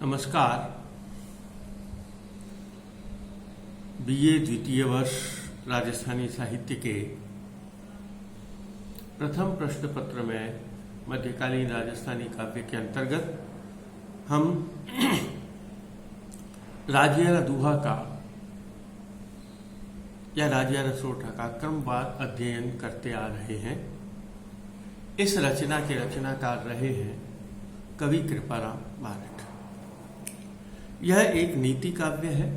नमस्कार। बीए द्वितीय वर्ष राजस्थानी साहित्य के प्रथम प्रश्न पत्र में मध्यकालीन राजस्थानी काव्य के अंतर्गत हम राजियारा दूहा का या राजियारा सोठा का क्रमवार अध्ययन करते आ रहे हैं। इस रचना के रचनाकार रहे हैं कवि कृपाराम बारठ। यह एक नीति काव्य है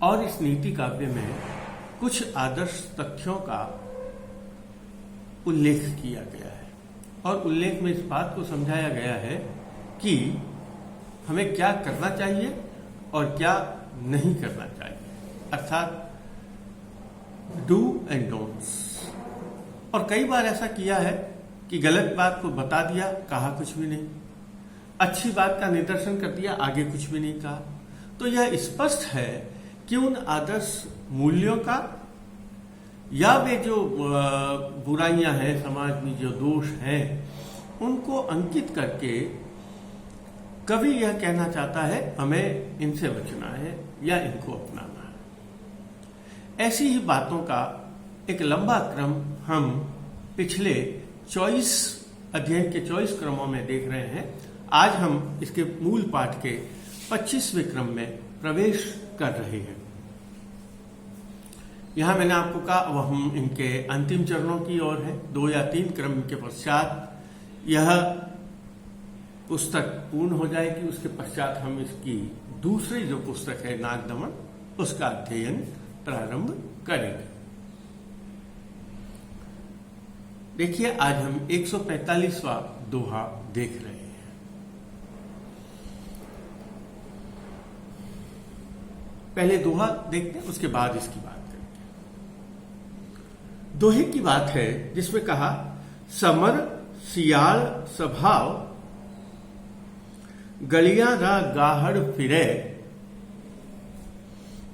और इस नीति काव्य में कुछ आदर्श तथ्यों का उल्लेख किया गया है और उल्लेख में इस बात को समझाया गया है कि हमें क्या करना चाहिए और क्या नहीं करना चाहिए, अर्थात डू एंड डोंट्स। और कई बार ऐसा किया है कि गलत बात को बता दिया, कहा कुछ भी नहीं, अच्छी बात का निदर्शन कर दिया, आगे कुछ भी नहीं कहा। तो यह स्पष्ट है कि उन आदर्श मूल्यों का या वे जो बुराइयां हैं समाज में, जो दोष हैं, उनको अंकित करके कवि यह कहना चाहता है हमें इनसे बचना है या इनको अपनाना है। ऐसी ही बातों का एक लंबा क्रम हम पिछले 24 अध्ययन के 24 क्रमों में देख रहे हैं। आज हम इसके मूल पाठ के 25वें क्रम में प्रवेश कर रहे हैं। यहां मैंने आपको कहा अब हम इनके अंतिम चरणों की ओर हैं। 2 या 3 क्रम के पश्चात यह पुस्तक पूर्ण हो जाएगी। उसके पश्चात हम इसकी दूसरी जो पुस्तक है नागदमन, उसका अध्ययन प्रारंभ करेंगे। देखिए, आज हम 145वां दोहा देख रहे हैं। पहले दोहा देखते हैं, उसके बाद इसकी बात करेंगे। दोहे की बात है जिसमें कहा, समर सियाल स्वभाव गलियां रा गाहड़ फिरे,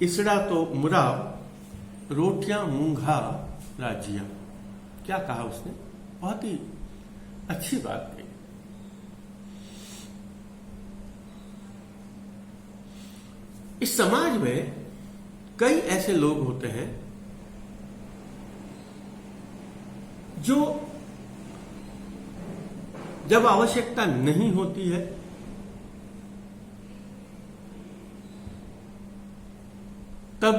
इसड़ा तो मुराव रोटियां मूंघा राजियां। क्या कहा उसने? बहुत ही अच्छी बात कही। इस समाज में कई ऐसे लोग होते हैं जो जब आवश्यकता नहीं होती है तब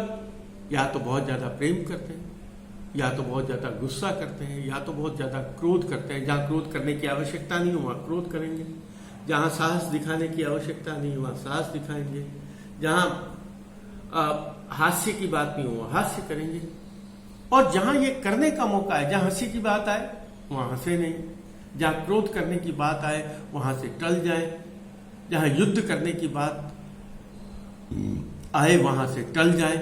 या तो बहुत ज्यादा प्रेम करते हैं, या तो बहुत ज्यादा गुस्सा करते हैं, या तो बहुत ज्यादा क्रोध करते हैं। जहां क्रोध करने की आवश्यकता नहीं हो वहां क्रोध करेंगे, जहां साहस दिखाने की आवश्यकता नहीं हो वहां साहस दिखाएंगे, जहां हास्य की बात नहीं हो हास्य करेंगे, और जहां ये करने का मौका है, जहां हंसी की बात आए वहां हंसे नहीं, जहां क्रोध करने की बात आए वहां से टल जाए, जहां युद्ध करने की बात आए वहां से टल जाए।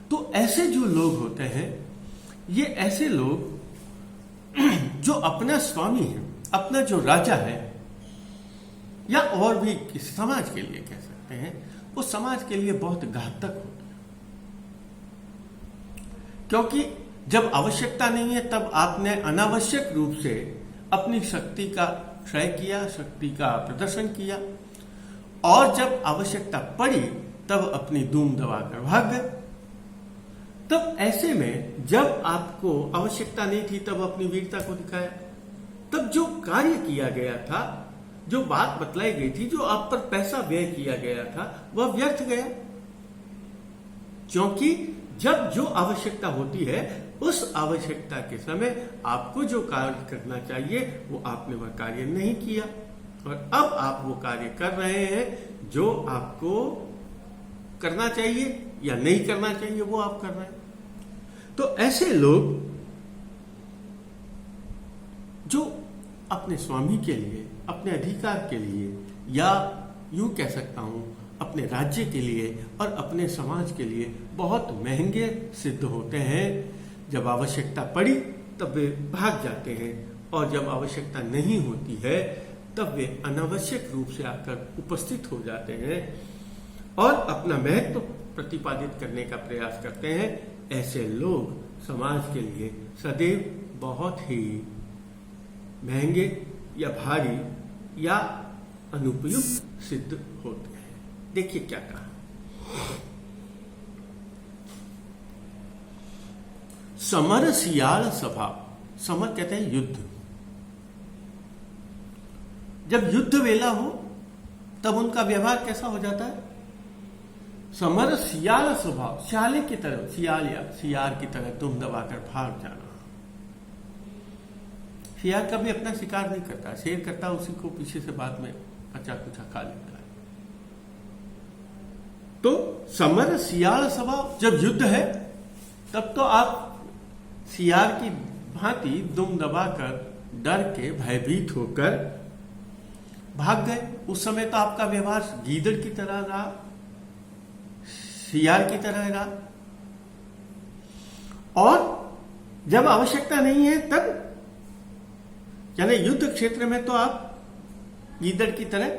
तो ऐसे जो लोग होते हैं, ये ऐसे लोग जो अपना स्वामी है, अपना जो राजा है, या और भी समाज के लिए कह सकते हैं, वो समाज के लिए बहुत घातक होता है। क्योंकि जब आवश्यकता नहीं है तब आपने अनावश्यक रूप से अपनी शक्ति का क्षय किया, शक्ति का प्रदर्शन किया, और जब आवश्यकता पड़ी तब अपनी धूम दबाकर भाग गए। तब ऐसे में जब आपको आवश्यकता नहीं थी तब अपनी वीरता को दिखाया, तब जो कार्य किया गया था, जो बात बतलाई गई थी, जो आप पर पैसा व्यय किया गया था, वह व्यर्थ गया। क्योंकि जब जो आवश्यकता होती है उस आवश्यकता के समय आपको जो कार्य करना चाहिए वो आपने वह कार्य नहीं किया, और अब आप वो कार्य कर रहे हैं जो आपको करना चाहिए या नहीं करना चाहिए वो आप कर रहे हैं। तो ऐसे लोग जो अपने स्वामी के लिए, अपने अधिकार के लिए, या यूं कह सकता हूं अपने राज्य के लिए और अपने समाज के लिए बहुत महंगे सिद्ध होते हैं। जब आवश्यकता पड़ी तब वे भाग जाते हैं, और जब आवश्यकता नहीं होती है तब वे अनावश्यक रूप से आकर उपस्थित हो जाते हैं। और अपना महत्व प्रतिपादित करने का प्रयास करते हैं, ऐसे लोग समाज के लिए सदैव बहुत ही महंगे या भारी या अनुपयुक्त सिद्ध होते हैं। देखिए क्या कहा, समर सियाल स्वभाव। समर कहते हैं युद्ध। जब युद्ध वेला हो तब उनका व्यवहार कैसा हो जाता है? समर सियाल स्वभाव, सियाले की तरह, सियाल या सियार की तरह दुम दबाकर भाग जाना। सियार कभी अपना शिकार नहीं करता, शेर करता उसी को पीछे से बाद में अच्छा कुछ खा लेता है। तो समर सियाल स्वभाव, जब युद्ध है तब तो आप सियार की भांति दुम दबाकर, डर के, भयभीत होकर भाग गए। उस समय तो आपका व्यवहार गीदड़ की तरह रहा, सियार की तरह रहा। और जब आवश्यकता नहीं है तब, यानी युद्ध क्षेत्र में तो आप गीदड़ की तरह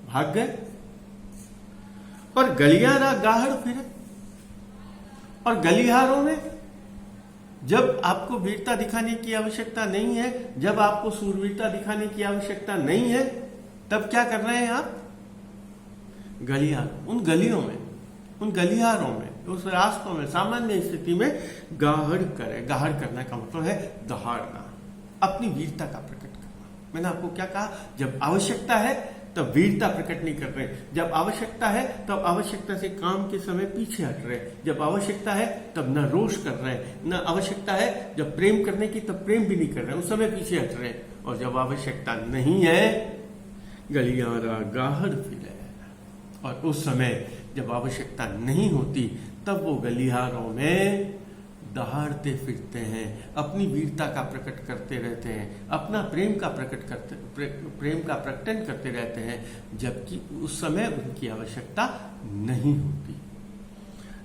भाग गए। और गलियारा गाहड़ फिरे, और गलिहारों में जब आपको वीरता दिखाने की आवश्यकता नहीं है, जब आपको सूरवीरता दिखाने की आवश्यकता नहीं है, तब क्या कर रहे हैं आप? गलियार, उन गलियों में, उन गलियारों में, उस रास्तों में सामान्य स्थिति में गाहड़ करे। गाहड़ करने का मतलब है दहाड़ना, अपनी वीरता का प्रकट करना। मैंने आपको क्या कहा? जब आवश्यकता है तब वीरता प्रकट नहीं कर रहे, जब आवश्यकता है तब आवश्यकता से काम के समय पीछे हट रहे, जब आवश्यकता है तब न रोष कर रहे, न आवश्यकता है जब प्रेम करने की तब प्रेम भी नहीं कर रहे, उस समय पीछे हट रहे। और जब आवश्यकता नहीं है, गलियारा गाहड़ फिरे। और उस समय जब आवश्यकता नहीं होती तब वो गलियारों में दहाड़ते फिरते हैं, अपनी वीरता का प्रकट करते रहते हैं, अपना प्रेम का प्रकटन करते रहते हैं, जबकि उस समय उनकी आवश्यकता नहीं होती।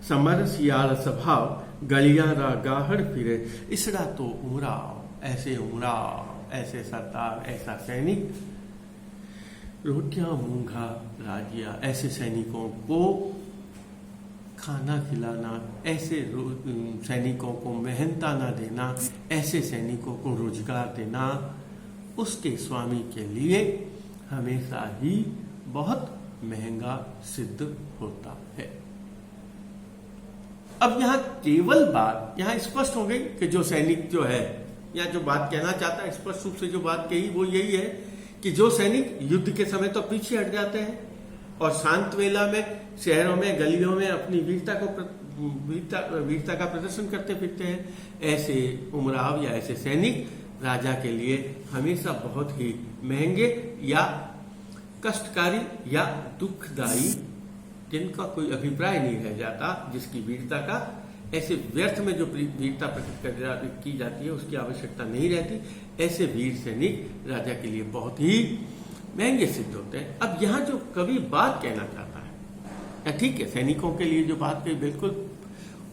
समर सियाल स्वभाव, गलियारा गाहड़ फिरे। इसरा तो उमराव, ऐसे सरदार, ऐसा सैनिक, रोटियां मूंगा राजिया, ऐसे सैनिकों को खाना खिलाना, ऐसे सैनिकों को मेहनता ना देना, ऐसे सैनिकों को रोजगार देना उसके स्वामी के लिए हमेशा ही बहुत महंगा सिद्ध होता है। अब यहां केवल बात यहां स्पष्ट हो गई कि जो सैनिक जो है, या जो बात कहना चाहता है, स्पष्ट रूप से जो बात कही वो यही है कि जो सैनिक युद्ध के समय तो पीछे हट जाते हैं और शांत वेला में शहरों में, गलियों में अपनी वीरता का प्रदर्शन करते फिरते हैं, ऐसे उमराव या ऐसे सैनिक राजा के लिए हमेशा बहुत ही महंगे या कष्टकारी या दुखदायी, जिनका कोई अभिप्राय नहीं रह जाता, जिसकी वीरता का ऐसे व्यर्थ में जो वीरता प्रकट की जाती है उसकी आवश्यकता नहीं रहती, ऐसे वीर सैनिक राजा के लिए बहुत ही महंगे सिद्ध होते हैं। अब यहाँ जो कवि बात कहना चाहता है, ठीक है, सैनिकों के लिए जो बात कही बिल्कुल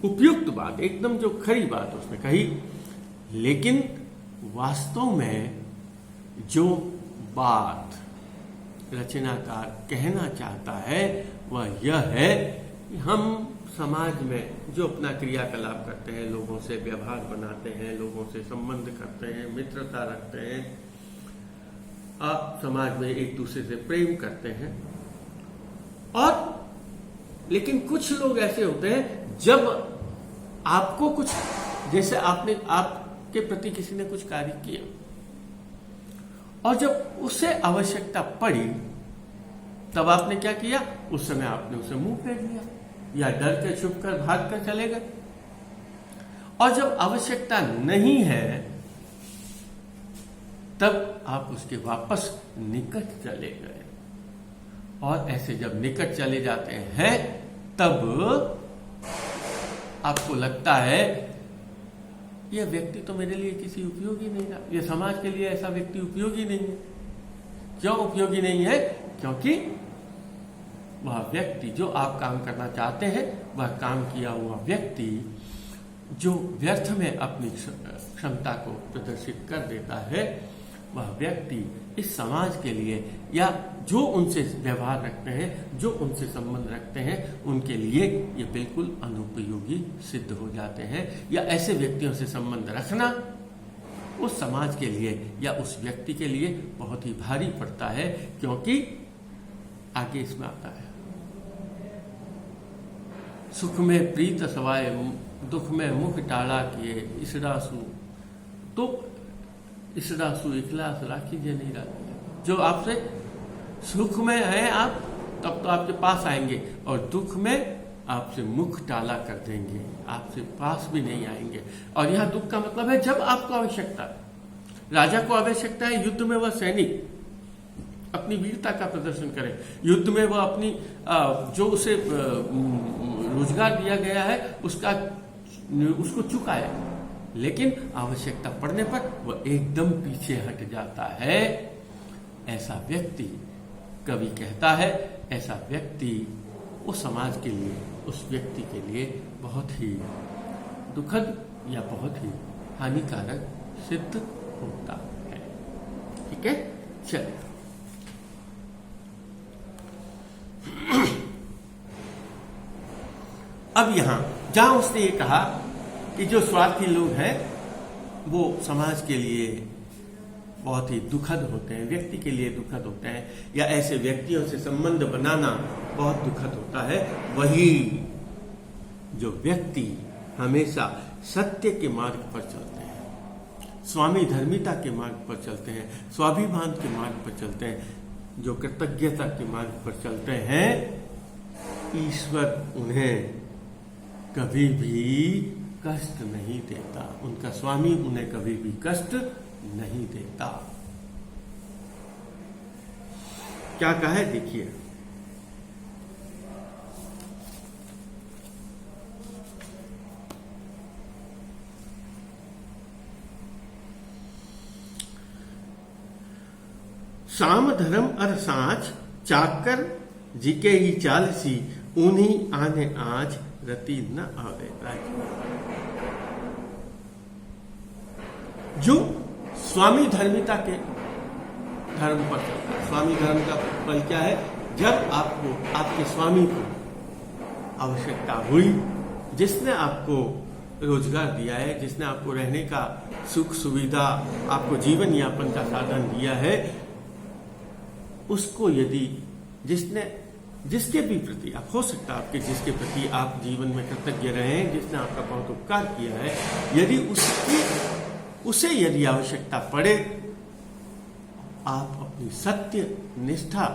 उपयुक्त बात, एकदम जो खरी बात उसने कही, लेकिन वास्तव में जो बात रचनाकार कहना चाहता है वह यह है कि हम समाज में जो अपना क्रियाकलाप करते हैं, लोगों से व्यवहार बनाते हैं, लोगों से संबंध करते हैं, मित्रता रखते हैं, आप समाज में एक दूसरे से प्रेम करते हैं, और लेकिन कुछ लोग ऐसे होते हैं जब आपको कुछ, जैसे आपके प्रति किसी ने कुछ कार्य किया और जब उसे आवश्यकता पड़ी तब आपने क्या किया? उस समय आपने उसे मुंह फेर लिया या डर के छुप कर भाग कर चले गए, और जब आवश्यकता नहीं है तब आप उसके वापस निकट चले गए। और ऐसे जब निकट चले जाते हैं तब आपको लगता है यह व्यक्ति तो मेरे लिए किसी उपयोगी नहीं रहा, यह समाज के लिए ऐसा व्यक्ति उपयोगी नहीं है। क्यों उपयोगी नहीं है? क्योंकि वह व्यक्ति जो आप काम करना चाहते हैं, वह काम किया हुआ व्यक्ति जो व्यर्थ में अपनी क्षमता को प्रदर्शित कर देता है, वह व्यक्ति इस समाज के लिए या जो उनसे व्यवहार रखते हैं, जो उनसे संबंध रखते हैं, उनके लिए ये बिल्कुल अनुपयोगी सिद्ध हो जाते हैं। या ऐसे व्यक्तियों से संबंध रखना उस समाज के लिए या उस व्यक्ति के लिए बहुत ही भारी पड़ता है, क्योंकि आगे इसमें आता है, सुख में प्रीत सवाए दुख में मुख टाड़ा किए, इसरासु तो इसरासु इखलास राखीजिए नहीं राखिए। जो आपसे सुख में है आप, तब तो आपके पास आएंगे, और दुख में आपसे मुख टाला कर देंगे, आपसे पास भी नहीं आएंगे। और यह दुख का मतलब है जब आपको आवश्यकता है। राजा को आवश्यकता है युद्ध में वह सैनिक अपनी वीरता का प्रदर्शन करे, युद्ध में वह अपनी जो उसे रोजगार दिया गया है उसको चुकाए, लेकिन आवश्यकता पड़ने पर वह एकदम पीछे हट जाता है। ऐसा व्यक्ति, कवि कहता है, ऐसा व्यक्ति उस समाज के लिए, उस व्यक्ति के लिए बहुत ही दुखद या बहुत ही हानिकारक सिद्ध होता है। ठीक है, चलिए अब यहां जहां उसने ये कहा कि जो स्वार्थी लोग हैं वो समाज के लिए बहुत ही दुखद होते हैं, व्यक्ति के लिए दुखद होते हैं, या ऐसे व्यक्तियों से संबंध बनाना बहुत दुखद होता है, वही जो व्यक्ति हमेशा सत्य के मार्ग पर चलते हैं, स्वामी धर्मिता के मार्ग पर चलते हैं, स्वाभिमान के मार्ग पर चलते हैं, जो कृतज्ञता के मार्ग पर चलते हैं, ईश्वर उन्हें कभी भी कष्ट नहीं देता, उनका स्वामी उन्हें कभी भी कष्ट नहीं देता। क्या कहा है देखिए, साम धर्म अर सांच चाकर जिके ही चालसी, उन्हीं आने आज रति न आवे राजी। जो स्वामी धर्मिता के धर्म पर चलता है, स्वामी धर्म का फल क्या है? जब आपको आपके स्वामी को आवश्यकता हुई, जिसने आपको रोजगार दिया है, जिसने आपको रहने का सुख सुविधा, आपको जीवन यापन का साधन दिया है, उसको यदि जिसके भी प्रति आप, हो सकता है आपके जिसके प्रति आप जीवन में कृतज्ञ रहे, जिसने आपका बहुत उपकार किया है, यदि उसे यदि आवश्यकता पड़े, आप अपनी सत्य निष्ठा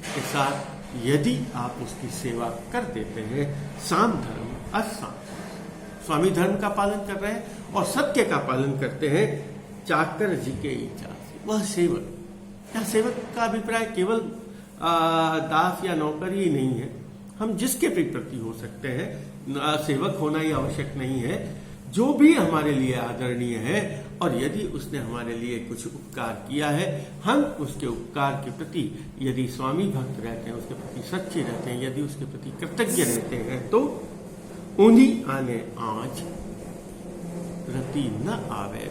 के साथ यदि आप उसकी सेवा कर देते हैं, साम धर्म असाम, स्वामी धर्म का पालन कर रहे हैं और सत्य का पालन करते हैं, चाकर जी के इच्छा, वह सेवक। यह सेवक का अभिप्राय केवल दास या नौकर ही नहीं है, हम जिसके भी प्रति हो सकते हैं, सेवक होना ही आवश्यक नहीं है, जो भी हमारे लिए आदरणीय है, और यदि उसने हमारे लिए कुछ उपकार किया है, हम उसके उपकार के प्रति यदि स्वामी भक्त रहते हैं, उसके प्रति सच्चे रहते हैं, यदि उसके प्रति कृतज्ञ रहते हैं, तो उन्हीं आने आज रति न आवे।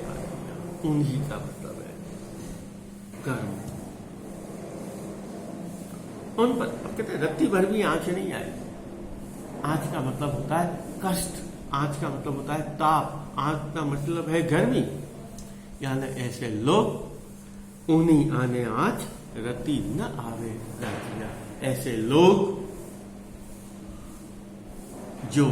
उन्हीं का मतलब है कर्म, उन पर। अब कहते हैं रत्ती भर भी आंच नहीं आएगी। आंच का मतलब होता है कष्ट, आंच का मतलब होता है ताप, आंच का मतलब है गर्मी। यानी ऐसे लोग उन्हीं आने आज रति न आवे राजिया, ऐसे लोग जो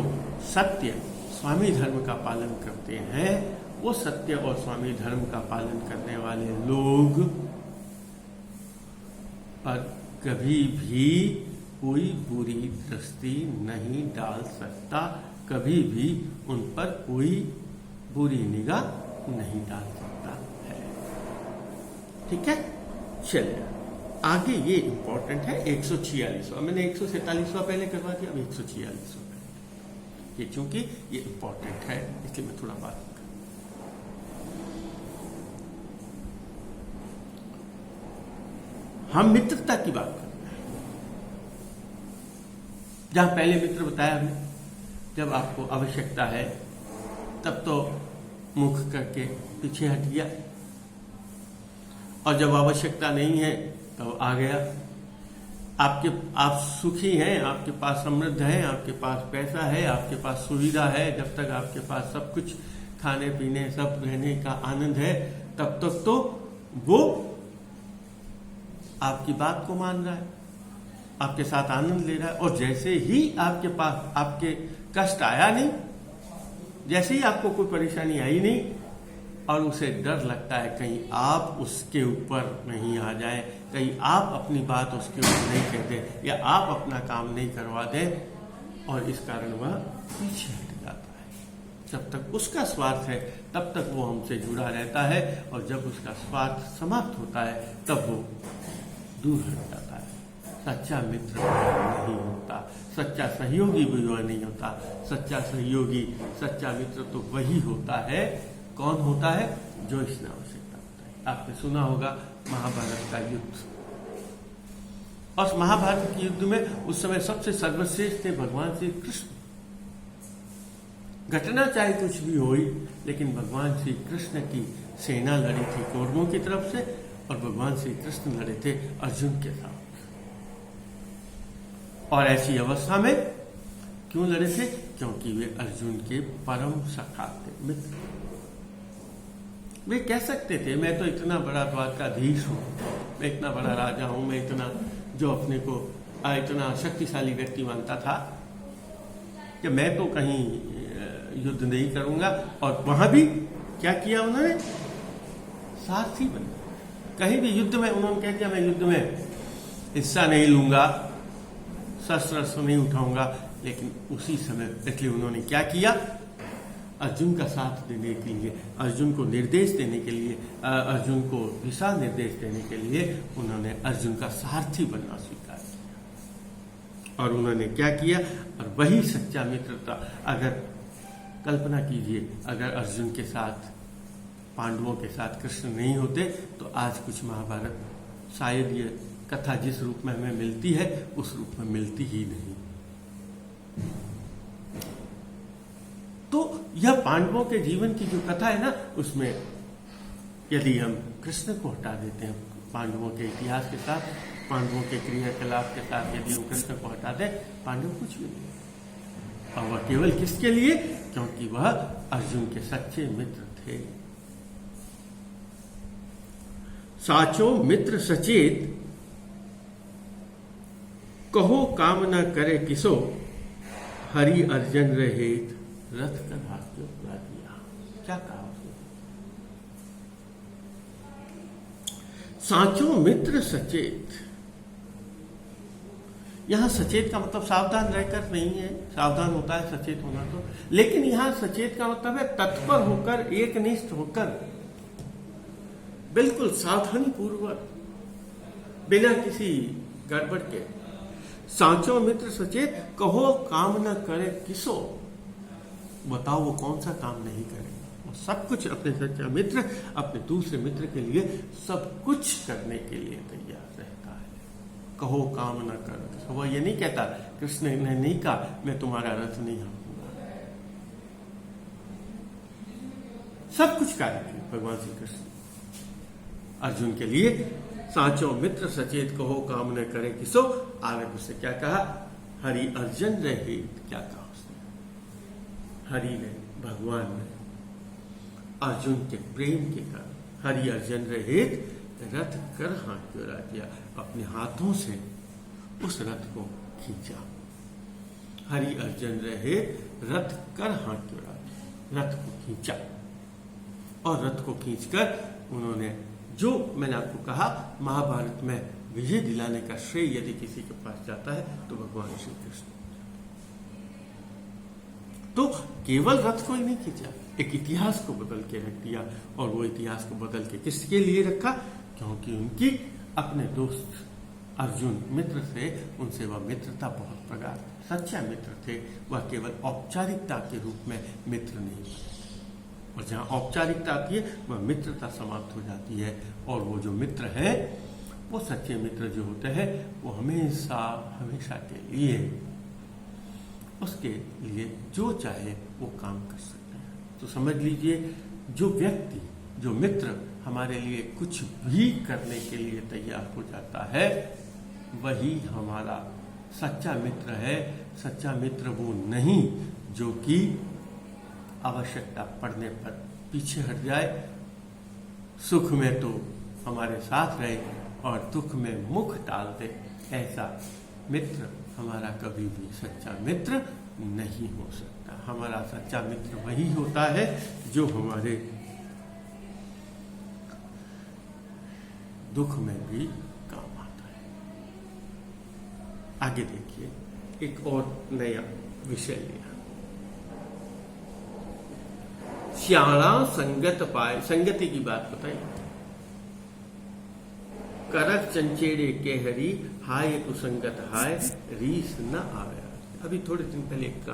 सत्य स्वामी धर्म का पालन करते हैं, वो सत्य और स्वामी धर्म का पालन करने वाले लोग पर कभी भी कोई बुरी दृष्टि नहीं डाल सकता, कभी भी उन पर कोई बुरी निगाह नहीं डाल सकता है। ठीक है, चलिए आगे ये इंपॉर्टेंट है 146वां। मैंने 147वां पहले करवा दिया, अब 146वां ये, चूंकि ये इंपॉर्टेंट है इसलिए मैं थोड़ा बात हम मित्रता की बात कर रहे हैं। जहां पहले मित्र बताया हमने, जब आपको आवश्यकता है तब तो मुख करके पीछे हट गया, और जब आवश्यकता नहीं है तब आ गया। आप सुखी हैं, आपके पास समृद्ध है, आपके पास पैसा है, आपके पास सुविधा है, जब तक आपके पास सब कुछ खाने पीने सब रहने का आनंद है तब तक तो वो आपकी बात को मान रहा है, आपके साथ आनंद ले रहा है। और जैसे ही आपके पास आपके कष्ट आया नहीं, जैसे ही आपको कोई परेशानी आई नहीं और उसे डर लगता है कहीं आप उसके ऊपर नहीं आ जाए, कहीं आप अपनी बात उसके ऊपर नहीं कह दें या आप अपना काम नहीं करवा दें, और इस कारण वह पीछे हट जाता है। जब तक उसका स्वार्थ है तब तक वो हमसे जुड़ा रहता है, और जब उसका स्वार्थ समाप्त होता है तब वो दूर हट जाता है। सच्चा मित्र नहीं होता, सच्चा सहयोगी भी वह नहीं होता। सच्चा सहयोगी, सच्चा मित्र तो वही होता है। कौन होता है? जो इसने आवश्यकता होता है। आपने सुना होगा महाभारत का युद्ध, और महाभारत के युद्ध में उस समय सबसे सर्वश्रेष्ठ थे भगवान श्री कृष्ण। घटना चाहे कुछ भी हुई, लेकिन भगवान श्री कृष्ण की सेना लड़ी थी कौरवों की तरफ से, और भगवान श्री कृष्ण लड़े थे अर्जुन के साथ। और ऐसी अवस्था में क्यों लड़े थे? क्योंकि वे अर्जुन के परम सखा थे, मित्र। वे कह सकते थे मैं तो इतना बड़ा द्वारकाधीश हूं, मैं इतना बड़ा राजा हूं, मैं इतना जो अपने को इतना शक्तिशाली व्यक्ति मानता था कि मैं तो कहीं युद्ध नहीं करूंगा। और वहां भी क्या किया उन्होंने? सारथी बने। कहीं भी युद्ध में उन्होंने कह दिया मैं युद्ध में हिस्सा नहीं लूंगा, शस्त्र नहीं उठाऊंगा। लेकिन उसी समय इसलिए उन्होंने क्या किया? अर्जुन का साथ देने के लिए, अर्जुन को निर्देश देने के लिए, अर्जुन को दिशा निर्देश देने के लिए उन्होंने अर्जुन का सारथी बनना स्वीकार किया। और उन्होंने क्या किया? और वही सच्चा मित्रता। अगर कल्पना कीजिए, अगर अर्जुन के साथ, पांडवों के साथ कृष्ण नहीं होते तो आज कुछ महाभारत शायद ये कथा जिस रूप में हमें मिलती है उस रूप में मिलती ही नहीं। तो यह पांडवों के जीवन की जो कथा है ना, उसमें यदि हम कृष्ण को हटा देते हैं पांडवों के इतिहास के साथ, पांडवों के क्रियाकलाप के साथ यदि हम कृष्ण को हटा दें, पांडव कुछ भी नहीं। और वह केवल किसके लिए? क्योंकि वह अर्जुन के सच्चे मित्र थे। साचो मित्र सचेत, कहो काम न करे किसो, हरि अर्जन रहेत रथ कर हाथ दिया। क्या कहा उसने? साचो मित्र सचेत। यहां सचेत का मतलब सावधान रहकर नहीं है, सावधान होता है सचेत होना तो, लेकिन यहां सचेत का मतलब है तत्पर होकर, एकनिष्ठ होकर, बिल्कुल सावधानी पूर्वक, बिना किसी गड़बड़ के। साचो मित्र सचेत, कहो काम न करे किसो। बताओ वो कौन सा काम नहीं करेगा? वो सब कुछ अपने सच्चा मित्र, अपने दूसरे मित्र के लिए सब कुछ करने के लिए तैयार रहता है। कहो काम न कर। वह ये नहीं कहता, कृष्ण ने नहीं कहा मैं तुम्हारा रथ नहीं हाँकूंगा। सब कुछ करेंगे भगवान श्री कृष्ण अर्जुन के लिए। साचो मित्र सचेत, कहो काम न करे किसो। आगे उससे क्या कहा? हरि अर्जन रहे। क्या कहा उसने? हरि ने, भगवान ने अर्जुन के प्रेम के कारण हरि अर्जन रहे रथ कर हाथ जोड़ा किया, अपने हाथों से उस रथ को खींचा। हरि अर्जन रहे रथ कर हाथ जोड़ा, रथ को खींचा। और रथ को खींचकर उन्होंने, जो मैंने आपको कहा, महाभारत में विजय दिलाने का श्रेय यदि किसी के पास जाता है तो भगवान श्री कृष्ण। तो केवल रथ को ही नहीं खींचा, एक इतिहास को बदल के रख दिया। और वो इतिहास को बदल के किसके लिए रखा? क्योंकि उनकी अपने दोस्त अर्जुन मित्र थे, उनसे वह मित्रता बहुत प्रगाढ़, सच्चा मित्र थे। वह केवल औपचारिकता के रूप में मित्र नहीं बने। और जहां औपचारिकता आती है वह मित्रता समाप्त हो जाती है। और वो जो मित्र है, वो सच्चे मित्र जो होते हैं, वो हमेशा हमेशा के लिए उसके लिए जो चाहे वो काम कर सकते हैं। तो समझ लीजिए, जो व्यक्ति जो मित्र हमारे लिए कुछ भी करने के लिए तैयार हो जाता है, वही हमारा सच्चा मित्र है। सच्चा मित्र वो नहीं जो कि आवश्यकता पड़ने पर पीछे हट जाए, सुख में तो हमारे साथ रहे और दुख में मुख डाल दे। ऐसा मित्र हमारा कभी भी सच्चा मित्र नहीं हो सकता। हमारा सच्चा मित्र वही होता है जो हमारे दुख में भी काम आता है। आगे देखिए, एक और नया विषय लिया, श्याणा संगत पाए। संगति की बात बताई। करक चंचेड़े के हरी, हाय कुसंगत हाय, रीस न आवे। अभी थोड़े दिन पहले एक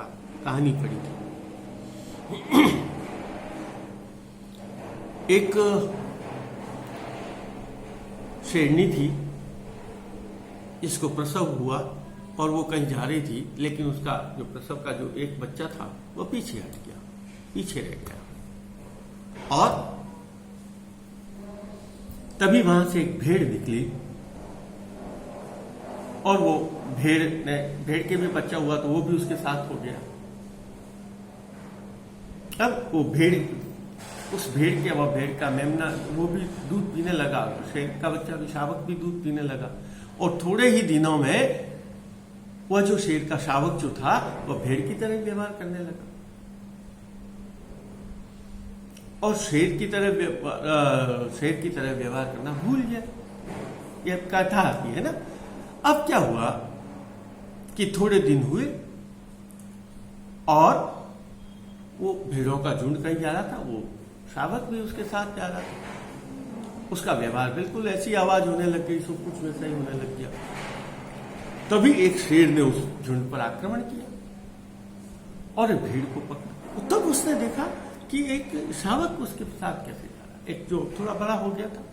कहानी पढ़ी थी। एक शेरनी थी, इसको प्रसव हुआ और वो कहीं जा रही थी, लेकिन उसका जो प्रसव का जो एक बच्चा था वो पीछे हट गया, पीछे रह गया। और तभी वहां से एक भेड़ निकली और वो भेड़ के भी बच्चा हुआ तो वो भी उसके साथ हो गया। अब वो उस भेड़ का मेमना वो भी दूध पीने लगा, शेर का बच्चा भी, शावक भी दूध पीने लगा। और थोड़े ही दिनों में वह जो शेर का शावक जो था वह भेड़ की तरह व्यवहार करने लगा और शेर की तरह व्यवहार करना भूल गया। यह कथा आती है ना। अब क्या हुआ कि थोड़े दिन हुए और वो भेड़ों का झुंड कहीं जा रहा था, वो शावक भी उसके साथ जा रहा था। उसका व्यवहार बिल्कुल ऐसी आवाज होने लग गई, सब कुछ वैसा ही होने लग गया। तभी एक शेर ने उस झुंड पर आक्रमण किया और भेड़ को पकड़ा। तब उसने देखा कि एक शावक उसके साथ कैसे जा रहा, एक जो थोड़ा बड़ा हो गया था,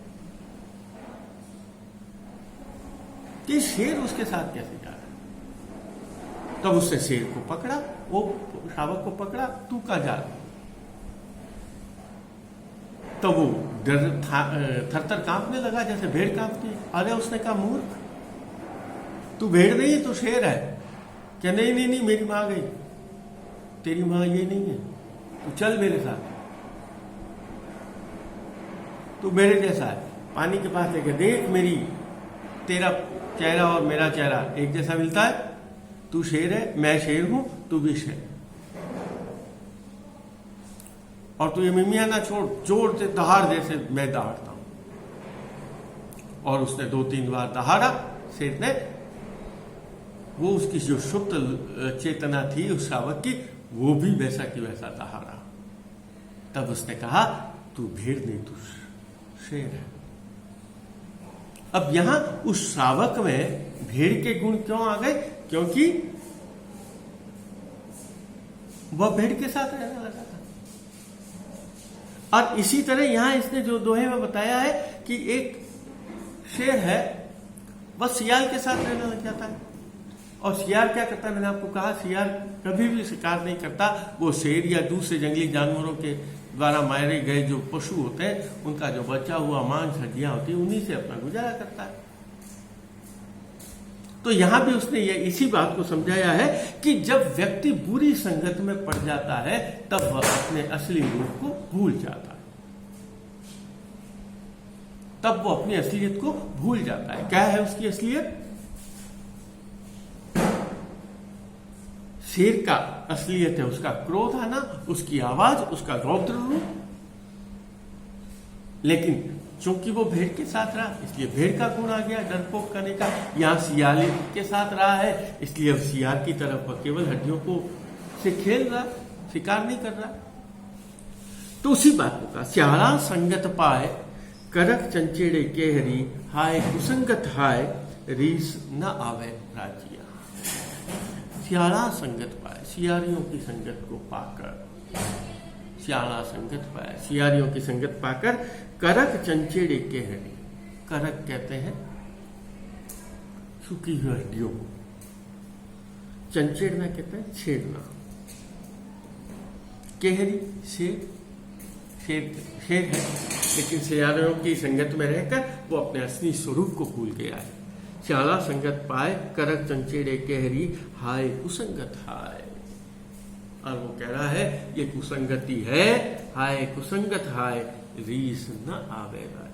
कि शेर उसके साथ कैसे जा रहा है। तब उसने शेर को पकड़ा, वो शावक को पकड़ा, तू का जा रहा। तब वो थरथर कांपने लगा जैसे भेड़ कांपती है। अरे उसने कहा, मूर्ख, तू भेड़ नहीं है, तू शेर है। क्या? नहीं नहीं नहीं, मेरी मां गई। तेरी मां ये नहीं है, तू चल मेरे साथ, तू मेरे जैसा है। पानी के पास लेके देख, तेरा चेहरा और मेरा चेहरा एक जैसा मिलता है। तू शेर है, मैं शेर हूं, तू भी शेर। और तू ये मिमिया ना छोड़, जोर से दहाड़ दे से मैं दहाड़ता हूं। और उसने 2-3 बार दहाड़ा शेर ने। वो उसकी जो सुप्त चेतना थी उस शावक की, वो भी वैसा की वैसा दहाड़ा। तब उसने कहा, तू भेड़ नहीं, तू शेर है। अब यहां उस शावक में भेड़ के गुण क्यों आ गए? क्योंकि वह भेड़ के साथ रहने लगा था। और इसी तरह यहां इसने जो दोहे में बताया है कि एक शेर है, वह सियाल के साथ रहने लग जाता है। और सियार क्या करता है? मैंने आपको कहा, सियार कभी भी शिकार नहीं करता। वो शेर या दूसरे जंगली जानवरों के द्वारा मारे गए जो पशु होते हैं, उनका जो बचा हुआ मांस हड्डियां होती है, उन्हीं से अपना गुजारा करता है। तो यहां भी उसने ये इसी बात को समझाया है कि जब व्यक्ति बुरी संगत में पड़ जाता है, तब वह अपने असली रूप को भूल जाता है। तब वो अपनी असलियत को भूल जाता है। क्या है उसकी असलियत? शेर का असलियत है उसका क्रोध आना, उसकी आवाज, उसका रौद्र रूप। लेकिन चूंकि वो भेड़ के साथ रहा, इसलिए भेड़ का गुण आ गया, डरपोक करने का। यहां सियार के साथ रहा है, इसलिए अब सियार की तरफ वह केवल हड्डियों को से खेल रहा, शिकार नहीं कर रहा। तो उसी बात को कहा, श्याणा संगत पाए, करक चंचेड़े केहरी, हाय कुसंगत हाय, रीस न आवे राजिया। सियाणा संगत पाए, सियारियों की संगत को पाकर, सियाणा संगत पाए, सियारियों की संगत पाकर, करक चंचेड़े के हड्डी। करक कहते हैं सूखी हुई हड्डियों को, चंचेड़ना कहते हैं छेड़ना, केहरी शेर, शेर है, लेकिन सियारों की संगत में रहकर वो अपने असली स्वरूप को भूल गया है। श्याला संगत पाए करक चंचेड़े कहरी, हाय कुसंगत हाय। और वो कह रहा है ये कुसंगति है, हाय कुसंगत हाय, रीस न आवेगा।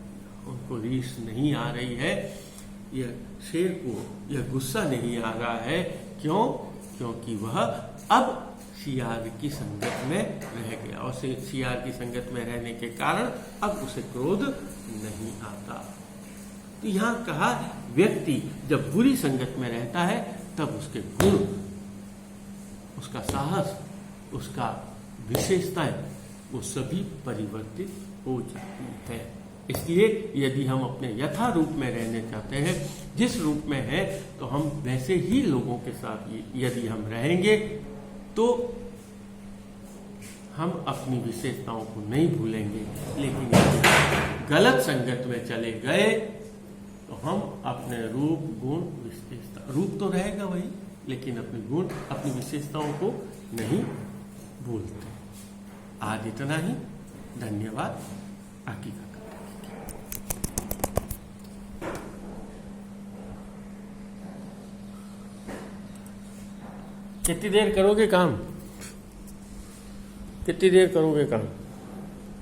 उनको रीस नहीं आ रही है, यह शेर को यह गुस्सा नहीं आ रहा है। क्यों? क्योंकि वह अब सियार की संगत में रह गया, और सियार की संगत में रहने के कारण अब उसे क्रोध नहीं आता। तो यहां कहा व्यक्ति जब बुरी संगत में रहता है तब उसके गुण, उसका साहस, उसका विशेषताएं वो सभी परिवर्तित हो जाती है। इसलिए यदि हम अपने यथा रूप में रहने चाहते हैं, जिस रूप में है, तो हम वैसे ही लोगों के साथ यदि हम रहेंगे तो हम अपनी विशेषताओं को नहीं भूलेंगे। लेकिन यदि गलत संगत में चले गए तो हम अपने रूप, गुण, विशेषता, रूप तो रहेगा वही, लेकिन अपने गुण, अपनी विशेषताओं को नहीं भूलते। आज इतना ही। धन्यवाद। आगे का कितनी देर करोगे काम? कितनी देर करोगे काम?